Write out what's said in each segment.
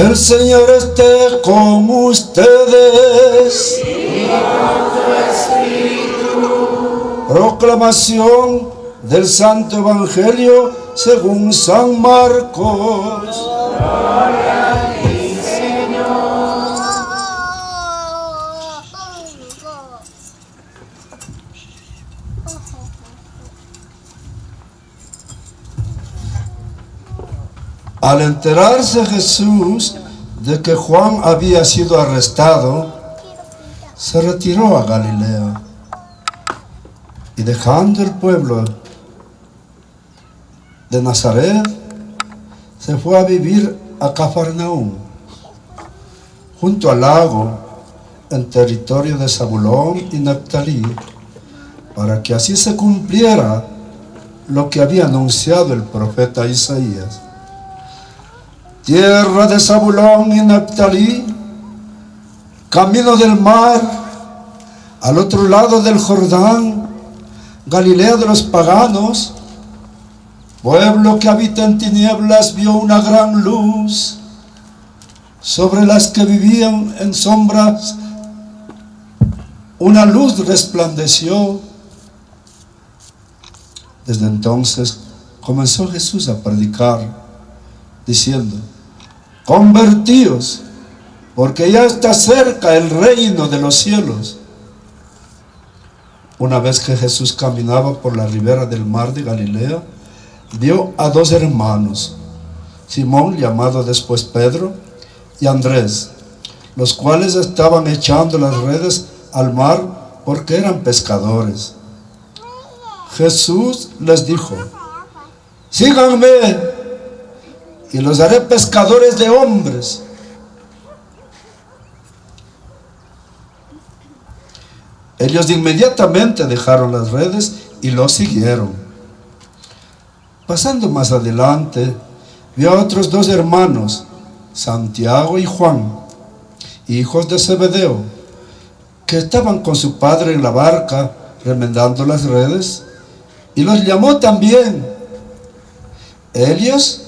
El Señor esté con ustedes. Y con tu espíritu. Proclamación del Santo Evangelio según San Marcos. Gloria a ti, Señor. Al enterarse Jesús de que Juan había sido arrestado, se retiró a Galilea y dejando el pueblo de Nazaret, se fue a vivir a Cafarnaúm, junto al lago, en territorio de Zabulón y Neftalí, para que así se cumpliera lo que había anunciado el profeta Isaías. Tierra de Zabulón y Neftalí, camino del mar, al otro lado del Jordán, Galilea de los paganos, pueblo que habita en tinieblas vio una gran luz, sobre las que vivían en sombras, una luz resplandeció. Desde entonces comenzó Jesús a predicar, diciendo: convertíos, porque ya está cerca el reino de los cielos. Una vez que Jesús caminaba por la ribera del mar de Galilea, vio a dos hermanos, Simón, llamado después Pedro, y Andrés, los cuales estaban echando las redes al mar porque eran pescadores. Jesús les dijo: síganme y los haré pescadores de hombres. Ellos inmediatamente dejaron las redes y lo siguieron. Pasando más adelante, vio a otros dos hermanos, Santiago y Juan, hijos de Zebedeo, que estaban con su padre en la barca remendando las redes, y los llamó también. Ellos,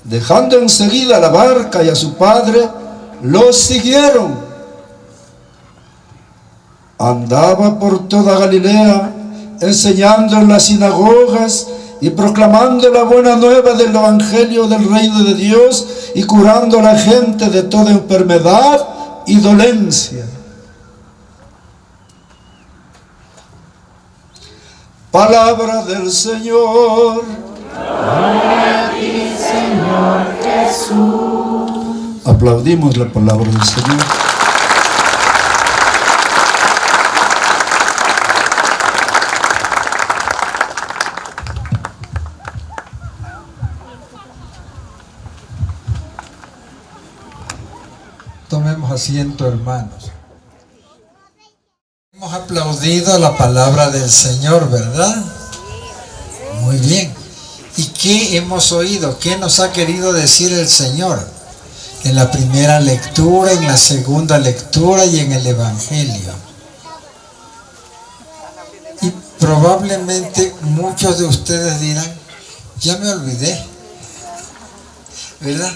dejando enseguida la barca y a su padre, los siguieron. Andaba por toda Galilea, enseñando en las sinagogas y proclamando la buena nueva del Evangelio del reino de Dios y curando a la gente de toda enfermedad y dolencia. Palabra del Señor. Gloria a ti, Señor Jesús. Aplaudimos la palabra del Señor. Tomemos asiento, hermanos. Hemos aplaudido la palabra del Señor, ¿verdad? Muy bien. ¿Y qué hemos oído? ¿Qué nos ha querido decir el Señor? En la primera lectura, en la segunda lectura y en el Evangelio. Y probablemente muchos de ustedes dirán: ya me olvidé, ¿verdad?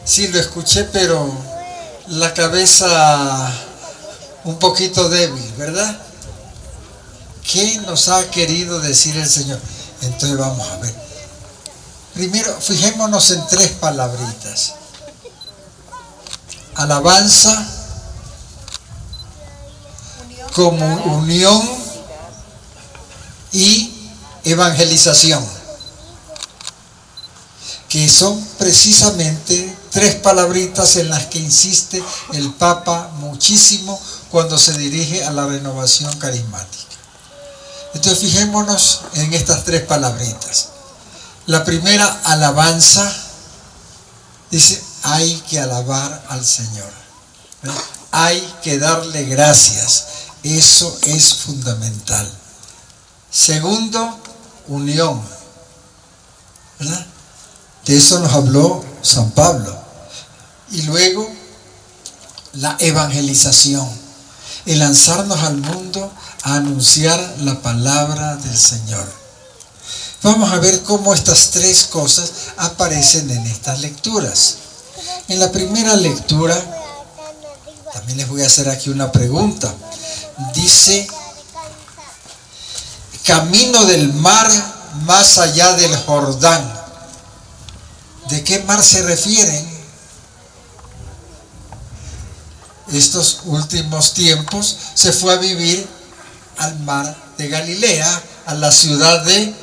Sí, lo escuché, pero la cabeza un poquito débil, ¿verdad? ¿Qué nos ha querido decir el Señor? Entonces vamos a ver. Primero, fijémonos en tres palabritas: alabanza, comunión y evangelización, que son precisamente tres palabritas en las que insiste el Papa muchísimo cuando se dirige a la renovación carismática. Entonces fijémonos en estas tres palabritas. La primera, alabanza, dice: hay que alabar al Señor, ¿verdad? Hay que darle gracias, eso es fundamental. Segundo, unión, ¿verdad? De eso nos habló San Pablo. Y luego, la evangelización, el lanzarnos al mundo a anunciar la palabra del Señor. Vamos a ver cómo estas tres cosas aparecen en estas lecturas. En la primera lectura, también les voy a hacer aquí una pregunta. Dice, camino del mar más allá del Jordán. ¿De qué mar se refieren? Estos últimos tiempos se fue a vivir al mar de Galilea, a la ciudad de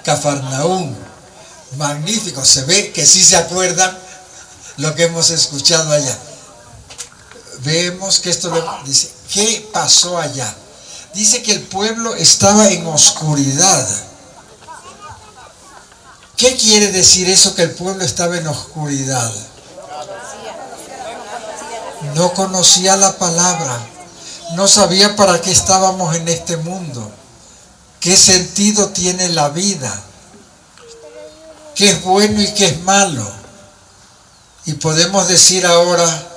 Cafarnaúm. Magnífico, se ve que sí se acuerdan lo que hemos escuchado allá. Vemos que esto dice, ¿qué pasó allá? Dice que el pueblo estaba en oscuridad. ¿Qué quiere decir eso, que el pueblo estaba en oscuridad? No conocía la palabra, no sabía para qué estábamos en este mundo, qué sentido tiene la vida, qué es bueno y qué es malo. Y podemos decir ahora,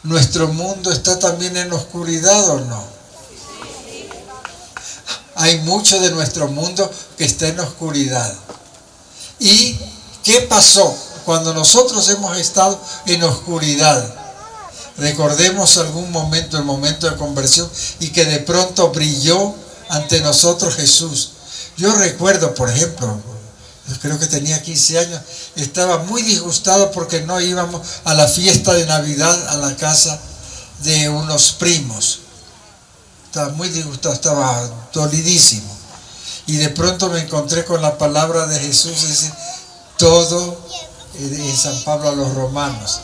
¿nuestro mundo está también en oscuridad o no? Hay mucho de nuestro mundo que está en oscuridad. ¿Y qué pasó cuando nosotros hemos estado en oscuridad? Recordemos algún momento, el momento de conversión, y que de pronto brilló ante nosotros Jesús. Yo recuerdo, por ejemplo, creo que tenía 15 años, estaba muy disgustado porque no íbamos a la fiesta de Navidad a la casa de unos primos. Estaba muy disgustado, estaba dolidísimo. Y de pronto me encontré con la palabra de Jesús, dice, todo, en San Pablo a los romanos,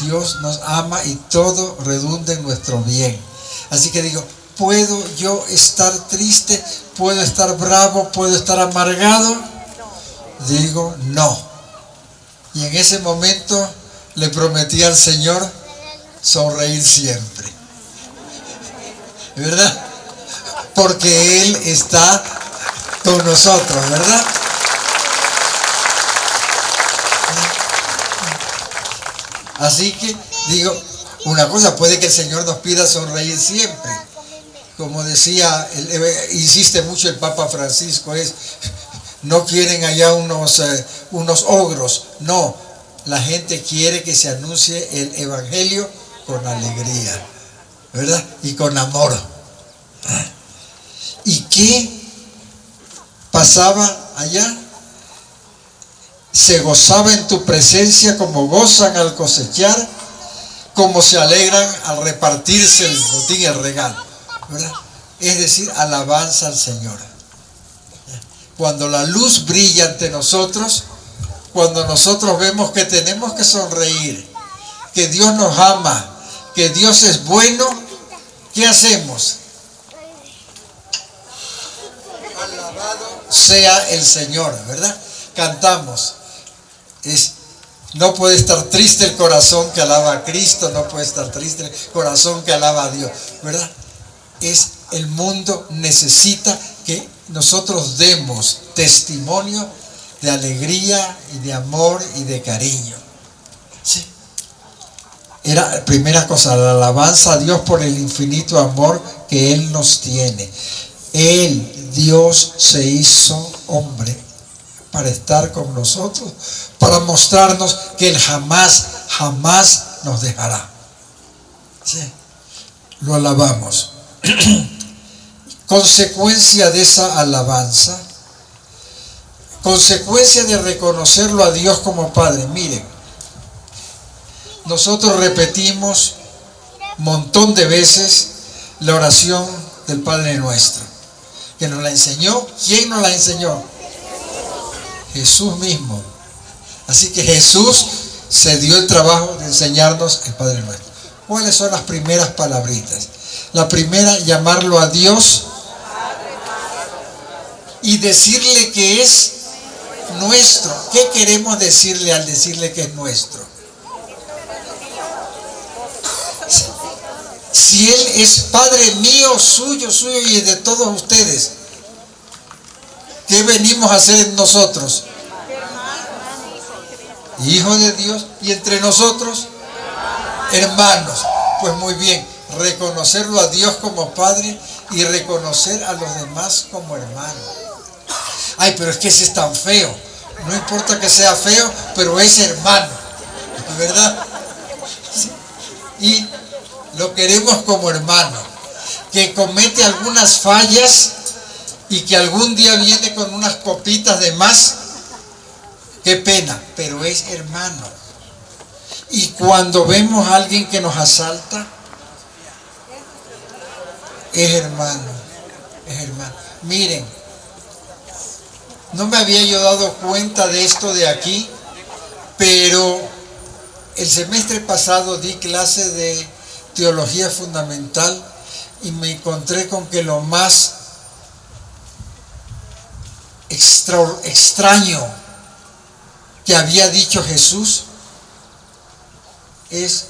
Dios nos ama y todo redunda en nuestro bien. Así que digo, ¿puedo yo estar triste? ¿Puedo estar bravo? ¿Puedo estar amargado? Digo, no. Y en ese momento le prometí al Señor sonreír siempre. ¿Verdad? Porque Él está con nosotros, ¿verdad? Así que digo, una cosa, puede que el Señor nos pida sonreír siempre. Como decía, insiste mucho el Papa Francisco, no quieren allá unos ogros. No, la gente quiere que se anuncie el Evangelio con alegría, ¿verdad? Y con amor. ¿Y qué pasaba allá? Se gozaba en tu presencia como gozan al cosechar, como se alegran al repartirse el botín y el regalo, ¿verdad? Es decir, alabanza al Señor. Cuando la luz brilla ante nosotros, cuando nosotros vemos que tenemos que sonreír, que Dios nos ama, que Dios es bueno, ¿qué hacemos? Alabado sea el Señor, ¿verdad? Cantamos. No puede estar triste el corazón que alaba a Cristo, no puede estar triste el corazón que alaba a Dios, ¿verdad? El mundo necesita que nosotros demos testimonio de alegría y de amor y de cariño. ¿Sí? Era la primera cosa, la alabanza a Dios por el infinito amor que Él nos tiene. Él, Dios, se hizo hombre para estar con nosotros, para mostrarnos que Él jamás, jamás nos dejará. ¿Sí? Lo alabamos. Consecuencia de esa alabanza, consecuencia de reconocerlo a Dios como Padre. Miren, nosotros repetimos un montón de veces la oración del Padre Nuestro, que nos la enseñó. ¿Quién nos la enseñó? Jesús mismo. Así que Jesús se dio el trabajo de enseñarnos el Padre Nuestro. ¿Cuáles son las primeras palabritas? La primera, llamarlo a Dios y decirle que es nuestro. ¿Qué queremos decirle al decirle que es nuestro? Si Él es Padre mío, suyo y de todos ustedes, ¿qué venimos a hacer nosotros? Hijo de Dios, y entre nosotros, hermanos. Pues muy bien, reconocerlo a Dios como Padre y reconocer a los demás como hermanos. Ay, pero es que ese es tan feo. No importa que sea feo, pero es hermano, ¿verdad? Sí. Y lo queremos como hermano, que comete algunas fallas y que algún día viene con unas copitas de más. Qué pena, pero es hermano. Y cuando vemos a alguien que nos asalta, es hermano, es hermano. Miren, no me había yo dado cuenta de esto de aquí, pero el semestre pasado di clase de teología fundamental y me encontré con que lo más extraño que había dicho Jesús es: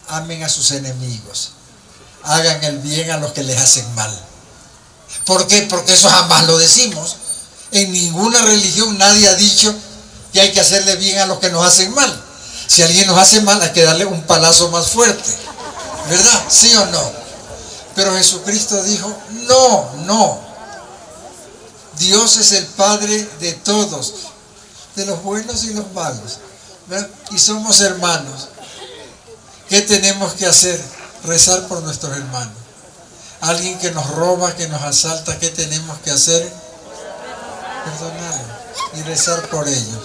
amen a sus enemigos, hagan el bien a los que les hacen mal. ¿Por qué? Porque eso jamás lo decimos. En ninguna religión nadie ha dicho que hay que hacerle bien a los que nos hacen mal. Si alguien nos hace mal, hay que darle un palazo más fuerte, ¿verdad? ¿Sí o no? Pero Jesucristo dijo: no, no. Dios es el Padre de todos, de los buenos y los malos, ¿verdad? Y somos hermanos. ¿Qué tenemos que hacer? Rezar por nuestros hermanos. Alguien que nos roba, que nos asalta, ¿qué tenemos que hacer? Perdonarlo y rezar por ellos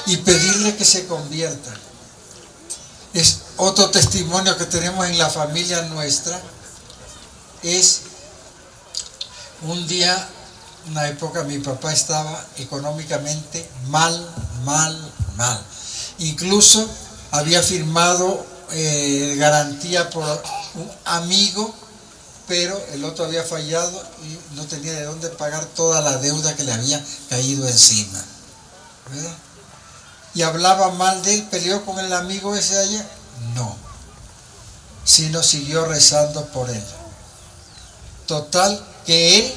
y pedirle que se conviertan. Es otro testimonio que tenemos en la familia nuestra. Es un día, una época, mi papá estaba económicamente mal. Incluso había firmado garantía por un amigo, pero el otro había fallado y no tenía de dónde pagar toda la deuda que le había caído encima, ¿verdad? Y hablaba mal de él. ¿Peleó con el amigo ese allá? No, sino siguió rezando por él. Total, que él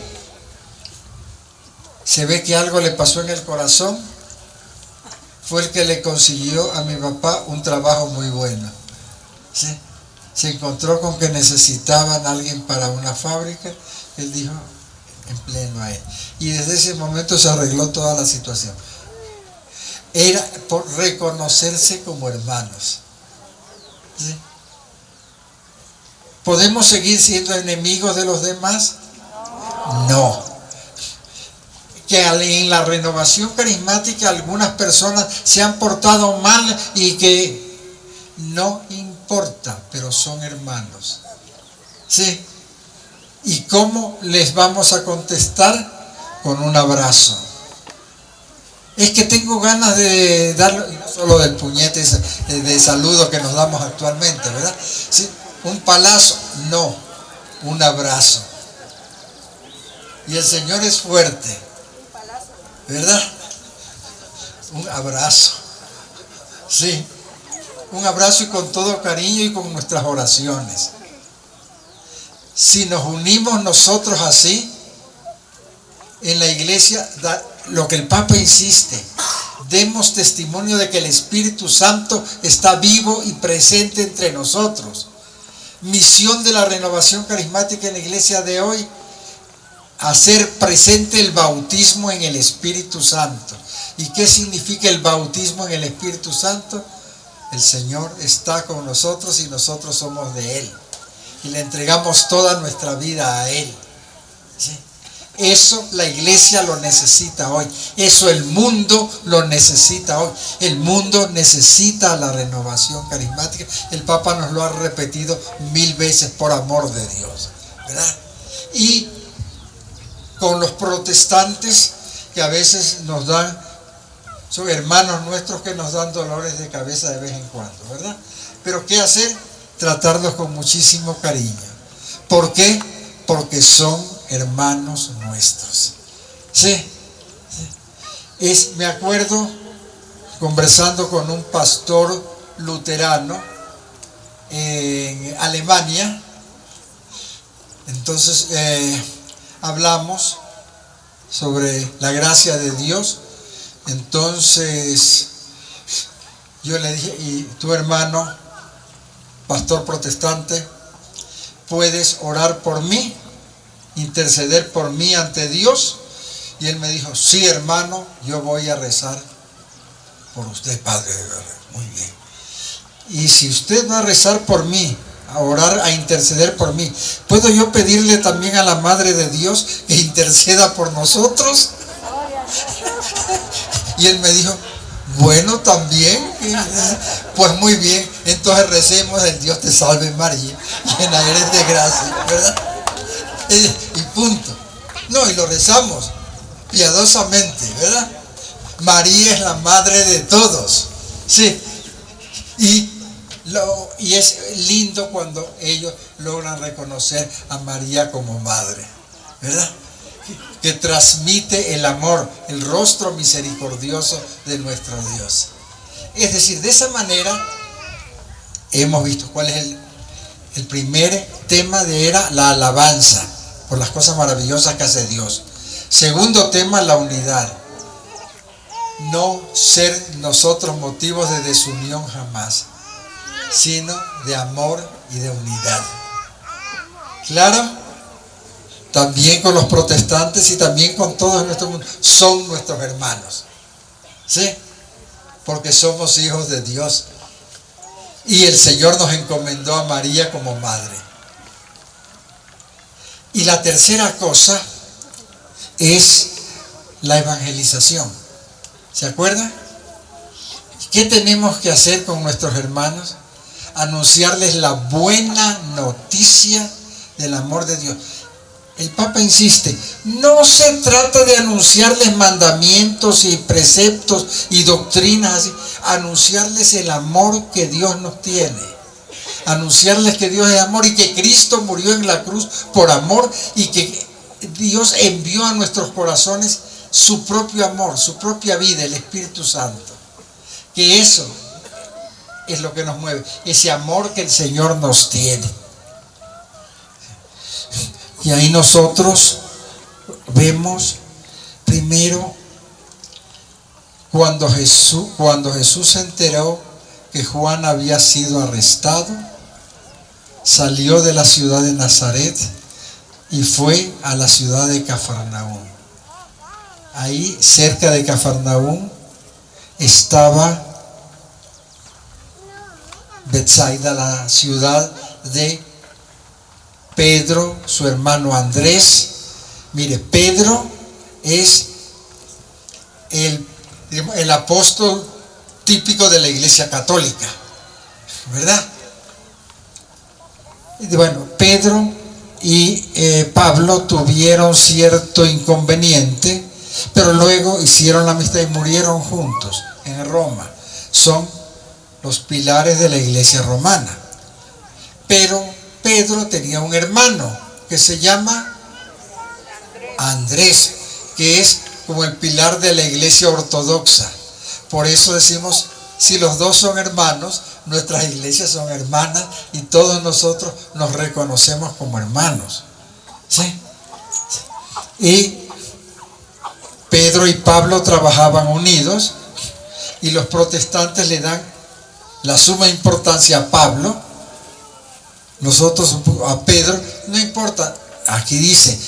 se ve que algo le pasó en el corazón. Fue el que le consiguió a mi papá un trabajo muy bueno, ¿sí? Se encontró con que necesitaban a alguien para una fábrica. Él dijo: empleno a él. Y desde ese momento se arregló toda la situación. Era por reconocerse como hermanos, ¿sí? ¿Podemos seguir siendo enemigos de los demás? No. Que en la renovación carismática algunas personas se han portado mal y que no importa, pero son hermanos, ¿sí? ¿Y cómo les vamos a contestar? Con un abrazo. Es que tengo ganas de darlo, y no solo del puñete de saludo que nos damos actualmente, ¿verdad? ¿Sí? Un palazo, no, un abrazo. Y el Señor es fuerte, ¿verdad? Un abrazo, sí, un abrazo, y con todo cariño y con nuestras oraciones. Si nos unimos nosotros así, en la iglesia, lo que el Papa insiste, demos testimonio de que el Espíritu Santo está vivo y presente entre nosotros. Misión de la renovación carismática en la iglesia de hoy: hacer presente el bautismo en el Espíritu Santo. ¿Y qué significa el bautismo en el Espíritu Santo? El Señor está con nosotros y nosotros somos de Él. Y le entregamos toda nuestra vida a Él, ¿sí? Eso la iglesia lo necesita hoy. Eso el mundo lo necesita hoy. El mundo necesita la renovación carismática. El Papa nos lo ha repetido 1000 veces, por amor de Dios, ¿verdad? Y con los protestantes, que a veces nos dan, son hermanos nuestros que nos dan dolores de cabeza de vez en cuando, ¿verdad? Pero ¿qué hacer? Tratarlos con muchísimo cariño. ¿Por qué? Porque son hermanos nuestros, ¿sí? Me acuerdo conversando con un pastor luterano en Alemania. Entonces hablamos sobre la gracia de Dios. Entonces yo le dije: y tu hermano, pastor protestante, ¿puedes orar por mí, interceder por mí ante Dios? Y él me dijo, sí, hermano, yo voy a rezar por usted, padre. Muy bien. Y si usted va a rezar por mí, a orar, a interceder por mí, ¿puedo yo pedirle también a la Madre de Dios que interceda por nosotros? Y él me dijo, bueno, también. Pues muy bien, entonces recemos el Dios te salve María, llena eres de gracia, ¿verdad? Y punto. No, y lo rezamos piadosamente, ¿verdad? María es la madre de todos. Sí. Y es lindo cuando ellos logran reconocer a María como madre, ¿verdad? Que transmite el amor, el rostro misericordioso de nuestro Dios. Es decir, de esa manera hemos visto cuál es el primer tema era la alabanza por las cosas maravillosas que hace Dios. Segundo tema, la unidad. No ser nosotros motivos de desunión jamás, sino de amor y de unidad. ¿Claro? También con los protestantes y también con todos nuestro mundo. Son nuestros hermanos. ¿Sí? Porque somos hijos de Dios. Y el Señor nos encomendó a María como madre. Y la tercera cosa es la evangelización. ¿Se acuerdan? ¿Qué tenemos que hacer con nuestros hermanos? Anunciarles la buena noticia del amor de Dios. El Papa insiste, no se trata de anunciarles mandamientos y preceptos y doctrinas así, anunciarles el amor que Dios nos tiene, anunciarles que Dios es amor y que Cristo murió en la cruz por amor y que Dios envió a nuestros corazones su propio amor, su propia vida, el Espíritu Santo, que eso es lo que nos mueve, ese amor que el Señor nos tiene. Y ahí nosotros vemos primero cuando Jesús se enteró que Juan había sido arrestado, salió de la ciudad de Nazaret y fue a la ciudad de Cafarnaúm. Ahí cerca de Cafarnaúm estaba Betsaida, la ciudad de Pedro, su hermano Andrés. Mire, Pedro es el apóstol típico de la Iglesia Católica, ¿verdad? Bueno, Pedro y Pablo tuvieron cierto inconveniente, pero luego hicieron la amistad y murieron juntos en Roma. Son los pilares de la Iglesia romana. Pero Pedro tenía un hermano que se llama Andrés, que es como el pilar de la Iglesia ortodoxa. Por eso decimos, si los dos son hermanos, nuestras iglesias son hermanas y todos nosotros nos reconocemos como hermanos. ¿Sí? Y Pedro y Pablo trabajaban unidos y los protestantes le dan la suma importancia a Pablo. Nosotros a Pedro, no importa, aquí dice,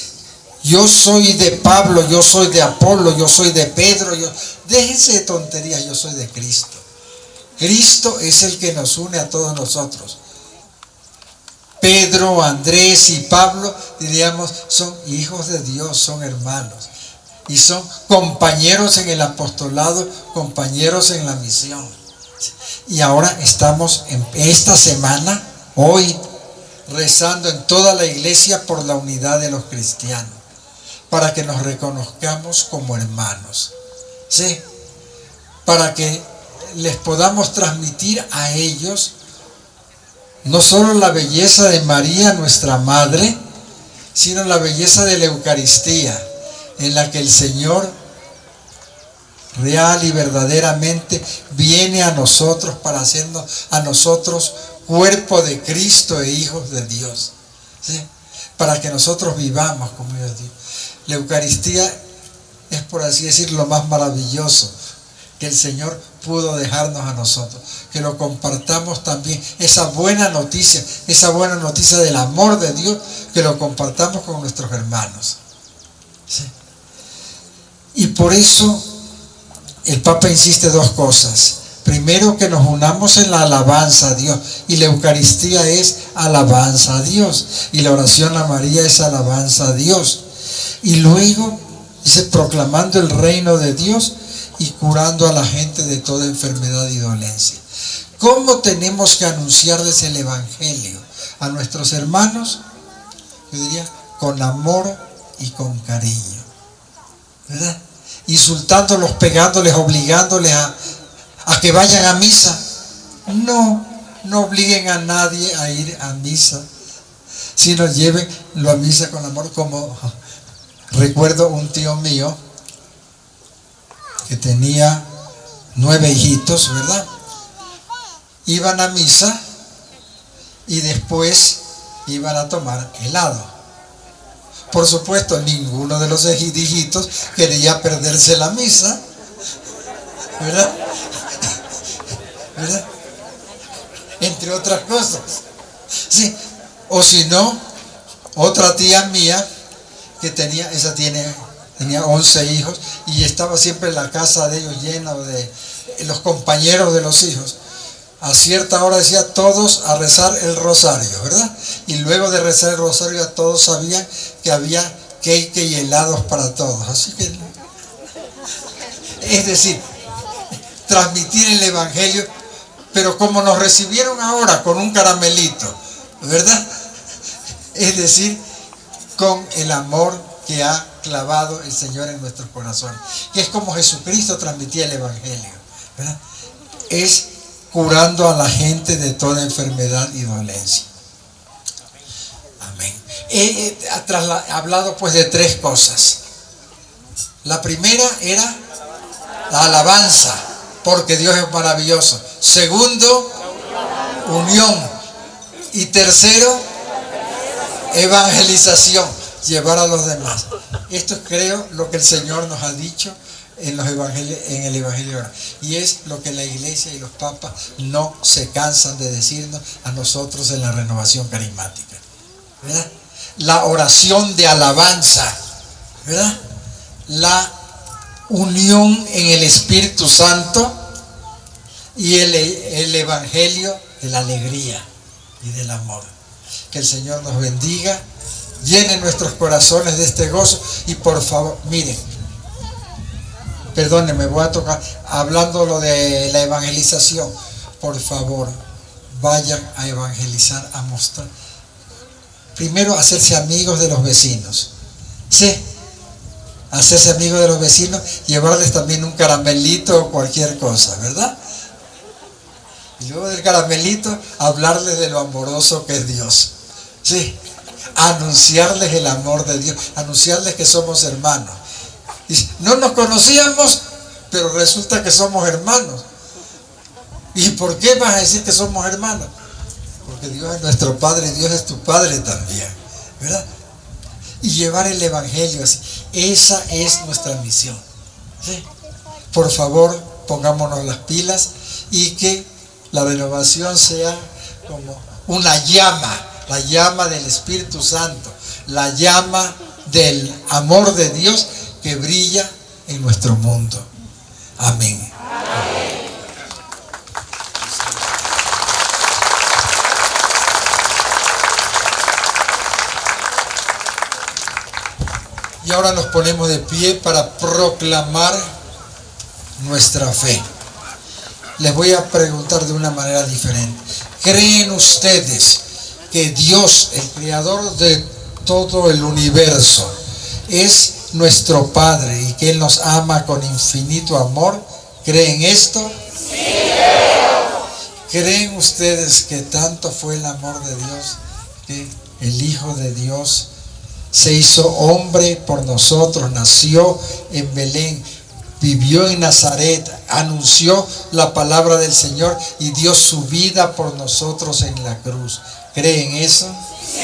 yo soy de Pablo, yo soy de Apolo, yo soy de Pedro, déjense de tonterías, yo soy de Cristo. Cristo es el que nos une a todos nosotros. Pedro, Andrés y Pablo, diríamos, son hijos de Dios, son hermanos. Y son compañeros en el apostolado, compañeros en la misión. Y ahora estamos en esta semana, hoy, rezando en toda la iglesia por la unidad de los cristianos, para que nos reconozcamos como hermanos, ¿sí? Para que les podamos transmitir a ellos no solo la belleza de María, nuestra madre, sino la belleza de la Eucaristía, en la que el Señor real y verdaderamente viene a nosotros para hacernos a nosotros cuerpo de Cristo e hijos de Dios, ¿sí? Para que nosotros vivamos como Dios. La Eucaristía es, por así decir, lo más maravilloso que el Señor pudo dejarnos a nosotros, que lo compartamos también, esa buena noticia del amor de Dios, que lo compartamos con nuestros hermanos, ¿sí? Y por eso el Papa insiste dos cosas. Primero, que nos unamos en la alabanza a Dios. Y la Eucaristía es alabanza a Dios. Y la oración a María es alabanza a Dios. Y luego, dice, proclamando el reino de Dios y curando a la gente de toda enfermedad y dolencia. ¿Cómo tenemos que anunciarles el Evangelio a nuestros hermanos? Yo diría, con amor y con cariño, ¿verdad? Insultándolos, pegándoles, obligándoles a que vayan a misa. No obliguen a nadie a ir a misa, sino llévenlo a misa con amor. Como recuerdo un tío mío que tenía 9 hijitos, ¿verdad? Iban a misa y después iban a tomar helado. Por supuesto, ninguno de los hijitos quería perderse la misa, ¿verdad? ¿Verdad? Entre otras cosas. Sí. O si no, otra tía mía que tenía 11 hijos y estaba siempre en la casa de ellos llena de los compañeros de los hijos. A cierta hora decía todos a rezar el rosario, ¿verdad? Y luego de rezar el rosario ya todos sabían que había cake y helados para todos. Así que, es decir, transmitir el Evangelio, pero como nos recibieron ahora con un caramelito, ¿verdad? Es decir, con el amor que ha clavado el Señor en nuestros corazones, que es como Jesucristo transmitía el Evangelio, ¿verdad? Es curando a la gente de toda enfermedad y dolencia. Amén. He hablado pues de 3 cosas. La primera era la alabanza, porque Dios es maravilloso. Segundo, unión. Y tercero, evangelización, llevar a los demás. Esto es, creo, lo que el Señor nos ha dicho en el Evangelio. Y es lo que la Iglesia y los papas no se cansan de decirnos a nosotros en la renovación carismática, ¿verdad? La oración de alabanza, ¿verdad? La unión en el Espíritu Santo y el Evangelio de la alegría y del amor. Que el Señor nos bendiga, llene nuestros corazones de este gozo. Y por favor, miren, perdónenme, voy a tocar, hablando lo de la evangelización, por favor, vayan a evangelizar, a mostrar. Primero, hacerse amigos de los vecinos. Sí, hacerse amigos de los vecinos, llevarles también un caramelito o cualquier cosa, ¿verdad? Y luego del caramelito, hablarles de lo amoroso que es Dios. Sí, anunciarles el amor de Dios, anunciarles que somos hermanos. Dice, no nos conocíamos, pero resulta que somos hermanos. ¿Y por qué vas a decir que somos hermanos? Porque Dios es nuestro Padre y Dios es tu Padre también, ¿verdad? Y llevar el Evangelio así. Esa es nuestra misión, ¿sí? Por favor, pongámonos las pilas y que la renovación sea como una llama, la llama del Espíritu Santo, la llama del amor de Dios que brilla en nuestro mundo. Amén. Y ahora nos ponemos de pie para proclamar nuestra fe. Les voy a preguntar de una manera diferente. ¿Creen ustedes que Dios, el creador de todo el universo, es nuestro Padre y que Él nos ama con infinito amor? ¿Creen esto? Sí. ¿Creen ustedes que tanto fue el amor de Dios que el Hijo de Dios se hizo hombre por nosotros, nació en Belén, vivió en Nazaret, anunció la palabra del Señor y dio su vida por nosotros en la cruz? ¿Creen eso? Sí.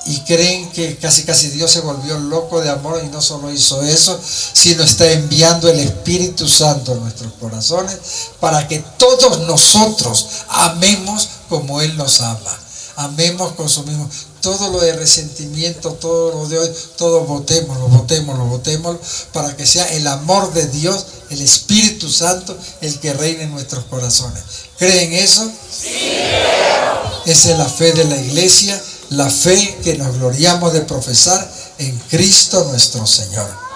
Y creen que casi Dios se volvió loco de amor y no solo hizo eso, sino está enviando el Espíritu Santo a nuestros corazones para que todos nosotros amemos como Él nos ama. Amemos con su mismo todo lo de resentimiento, todo lo de hoy, todo botémoslo, para que sea el amor de Dios, el Espíritu Santo, el que reine en nuestros corazones. ¿Creen eso? Sí. Esa es la fe de la iglesia, la fe que nos gloriamos de profesar en Cristo nuestro Señor.